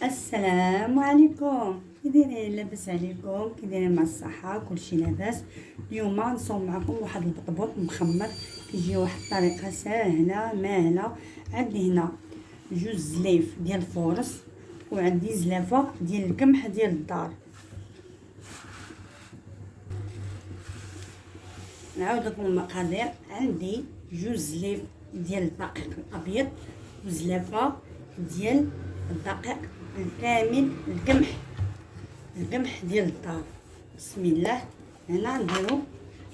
السلام عليكم، كي دايرين؟ لاباس عليكم؟ كي دايرين مع الصحه؟ كلشي لاباس. اليوم نصوب معكم واحد البطبوط مخمر كيجي واحد الطريقه ساهله ماهله. عندي هنا جوج زليف ديال الفورص، وعندي زلافه ديال القمح ديال الدار. نعاود لكم المقادير. عندي جوج زليف ديال الدقيق الابيض وزلافه ديال الدقيق الكامل القمح ديال الدار. بسم الله. هنا نديرو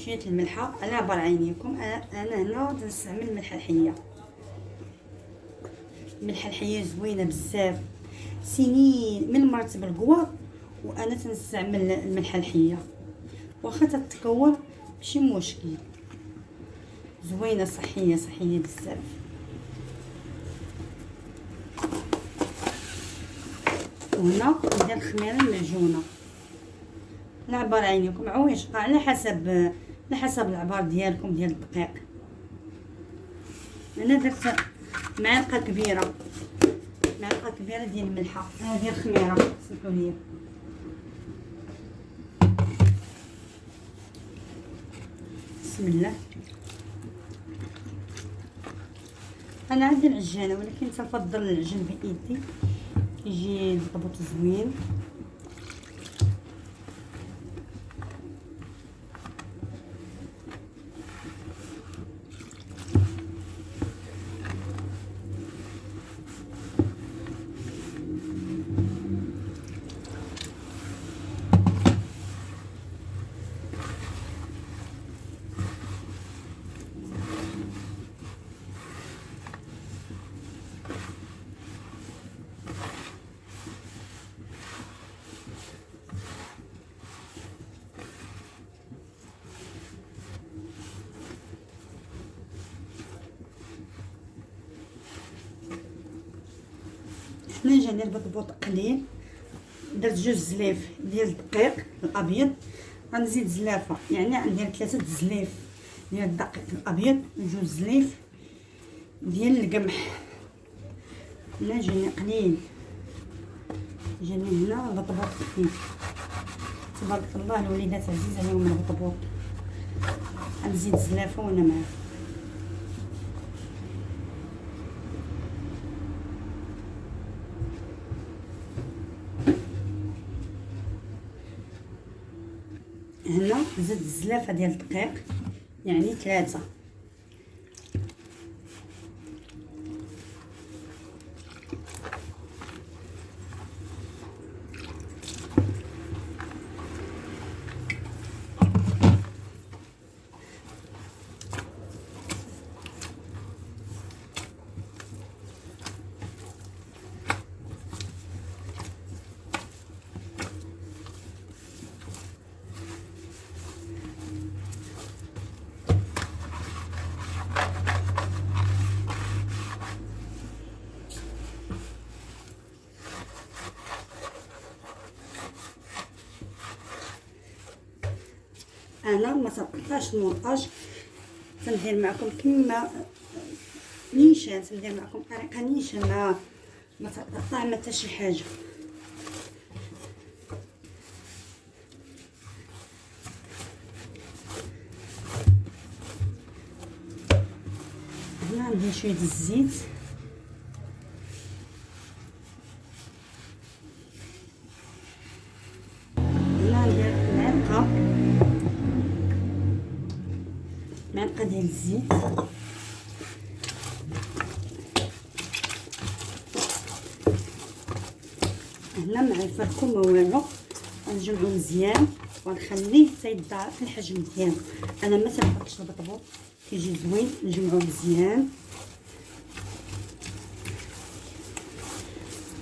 شويه الملحه على عبر عينيكم. انا هنا نستعمل الملحه الحيه. الملحه الحيه زوينه بزاف، سنين من مرت بالقوار وانا تنستعمل الملحه الحيه، واخا تتكور ماشي مشكل، زوينه صحيه بزاف. وهنا ندير الخميره المعجونه على عبار عينيكم، عويش على حسب العبار ديالكم ديال الدقيق. انا درت معلقه كبيره ديال الملحه. هذه الخميره سمحوا لي. بسم الله. انا عندي العجانه ولكن تفضل العجن بايدي، يجي الضبط زوين. حنا جا ندير بطبوط قليل. درت جوج زليف ديال الدقيق الابيض، غنزيد زلافه، يعني غندير 3 زليف ديال الدقيق الابيض وجوج زليف ديال القمح. لا جاني قليل، جاني هنا بطبوط خفيف. تبارك الله الوليدات عزيز عليهم البطبوط. غنزيد زلافه وانا معاه. هنا زدت الزلافه ديال الدقيق، يعني 3. انا ما تنقطعش المونطاج، تندير معكم كما نيشان، تندير معكم طريقه نيشان، ما تقطع ما حتى شي حاجه. هنا ندير شويه الزيت، هنا ندير معلقه ديال الزيت. هنا ما غيفرقو ما والو، غنجمعو مزيان ونخليه حتى يضاعف في الحجم ديالو. انا ما تنحطش البطبوط، كيجي زوين. نجمعو مزيان،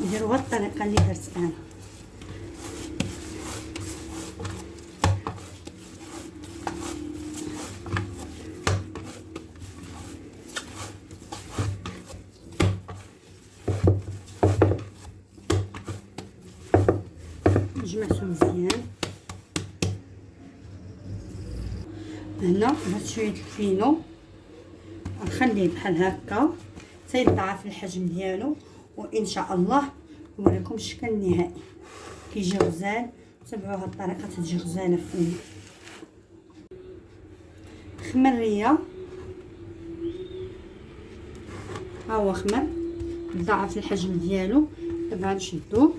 نديرو هاد الطريقه اللي درت انا. جمعتو مزيان. هنا درت شويه الفينو، نخليه بحال هكا حتى يضاعف الحجم ديالو، وان شاء الله نوريكم الشكل النهائي كيجي غزال. تبعوا هاد الطريقه تجي غزاله فينا. خمريه ها هو خمر ضاعف الحجم ديالو. دابا نشدوه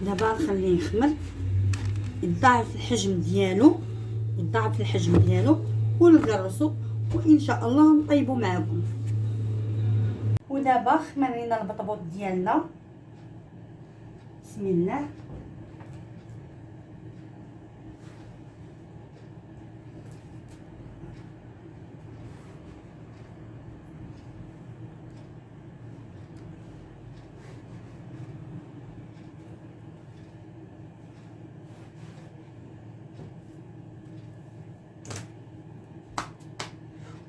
دابا نخليه يخمر يضاعف الحجم ديالو ونقرصو وان شاء الله نطيبو معكم. ودابا خمرينا البطبوط ديالنا. بسم الله.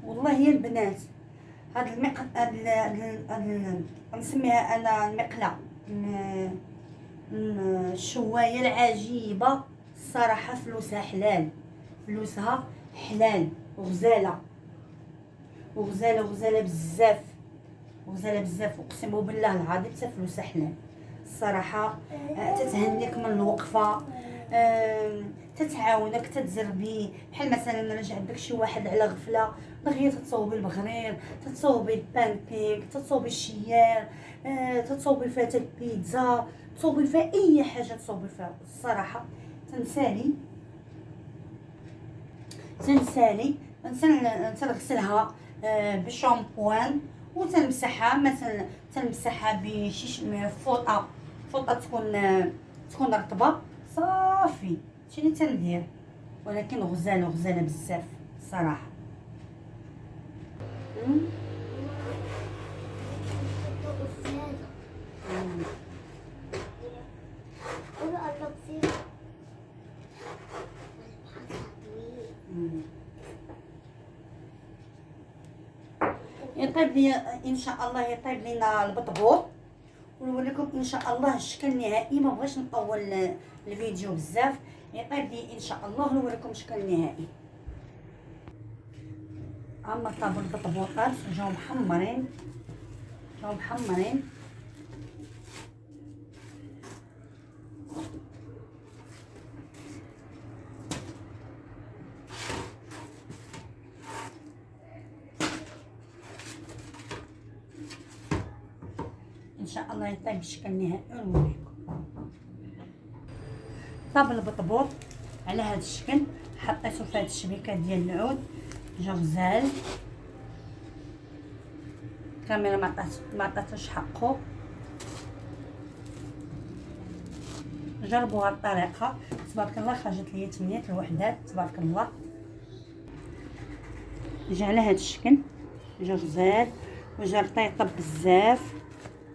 والله يا البنات هاد نسميها انا المقله الشوايه العجيبه الصراحه. فلوسها حلال، وغزاله بزاف، اقسم بالله العظيم حتى فلوسها حلال الصراحه. تتهنيك من الوقفه، تتعاونك، تتزربي. بحال مثلا رجع عندك شي واحد على غفله دغيا تتصوبي البغرير، تتصوبي البانكيك، تتصوبي الشيار، تتصوبي فيها البيتزا، تصوبي فيها اي حاجه تصوبي فيها الصراحه. تنغسلها بشامبوان وتنمسحها مثلا بشي فوطه تكون رطبه صافي. شنو تندير؟ ولكن غزاله بزاف الصراحه. يطيب لي ان شاء الله، يطيب لينا البطبوط ونوريكم ان شاء الله الشكل النهائي. ما بغيتش نطول الفيديو بزاف. يطيب لي ان شاء الله نوريكم الشكل النهائي. اما طابوا البطبوطات جاو محمرين ان شاء الله. يطيب الشكل النهائي ونوريكم. طاب البطبوط على هذا الشكل، حطيته في هذه الشبيكه ديال العود، جا غزال. الكاميرا ما عطاتوش حقه. جربوا هاد الطريقه تبارك الله، خرجت لي 8 الوحدات تبارك الله. جا على هذا الشكل، جا غزال وجا رطيطه بزاف،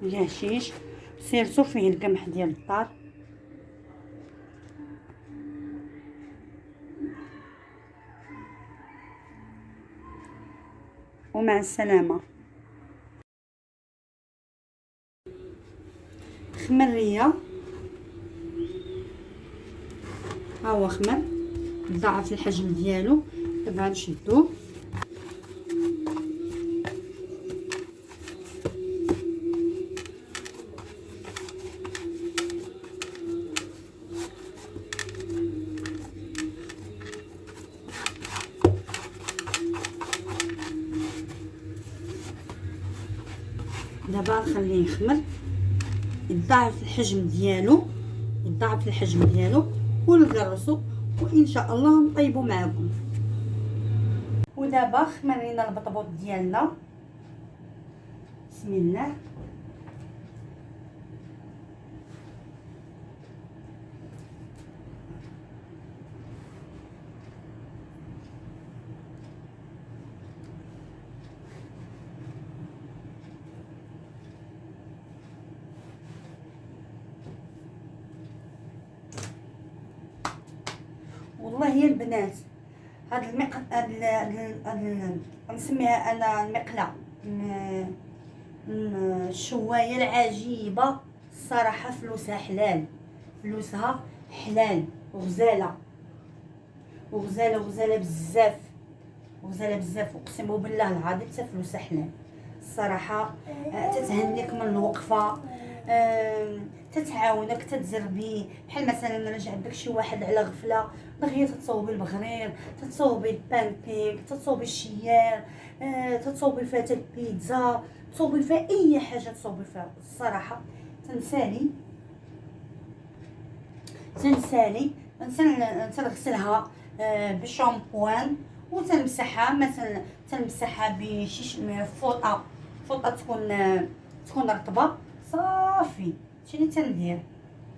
جا هشيش. سيرتو فيه القمح ديال الدار. ومع السلامه. خمريه ها هو خمر ضاعف الحجم ديالو. دابا نشدوه غنخليه يخمر يضاعف الحجم ديالو، ونغرسو، وان شاء الله نطيبو معكم. ودابا خمرينا البطبوط ديالنا، بسم الله. والله يا البنات، نسميها انا المقله، الشوايه العجيبه الصراحه. فلوسها حلال، وغزاله بزاف، اقسم بالله العظيم حتى فلوسها حلال الصراحه. تتهنيك من الوقفه، تتعاونك، تتزربي. بحال مثلا رجع عندك شي واحد على غفله، دغيا تتصوبي البغرير، تتصوبي البانكيك، تتصوبي الشيار، تتصوبي فيها البيتزا، تصوبي فيها اي حاجه تصوبي فيها الصراحه. تنغسلها بشامبوان، وتنمسحها مثلا بشي فوطه تكون رطبه صافي. شنو تندير؟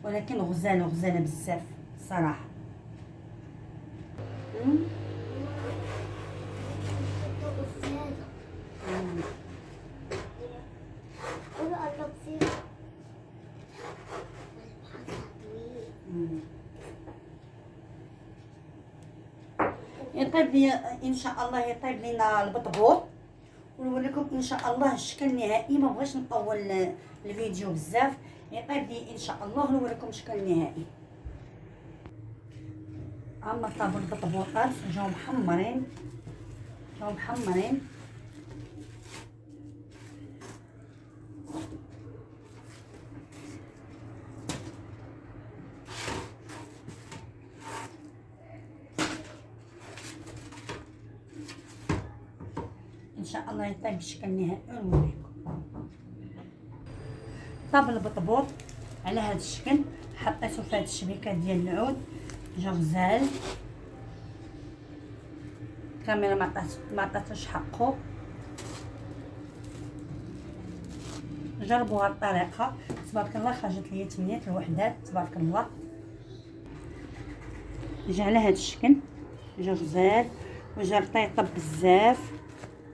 ولكن غزاله بزاف الصراحه. يطيب لي ان شاء الله، يطيب لينا البطبوط، ونوريكم ان شاء الله الشكل النهائي. ما بغيتش نطول الفيديو بزاف، يطيب لي ان شاء الله ونوريكم الشكل النهائي. اما طابوا البطبوطات جاو محمرين، ان شاء الله يطيب الشكل النهائي ونوريكم. طاب البطبوط على هذا الشكل، حطيته في هذه الشبيكه ديال العود، جا غزال. الكاميرا ما عطاتوش حقه. جربوا هاد الطريقه، تبارك الله خرجت لي 8 الوحدات، تبارك الله. جا على هذا الشكل، جا غزال وجا رطيطه بزاف،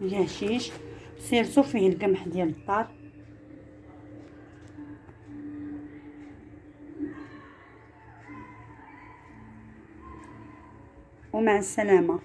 جا هشيش، سيرتو فيه القمح ديال الدار. ومع السلامه.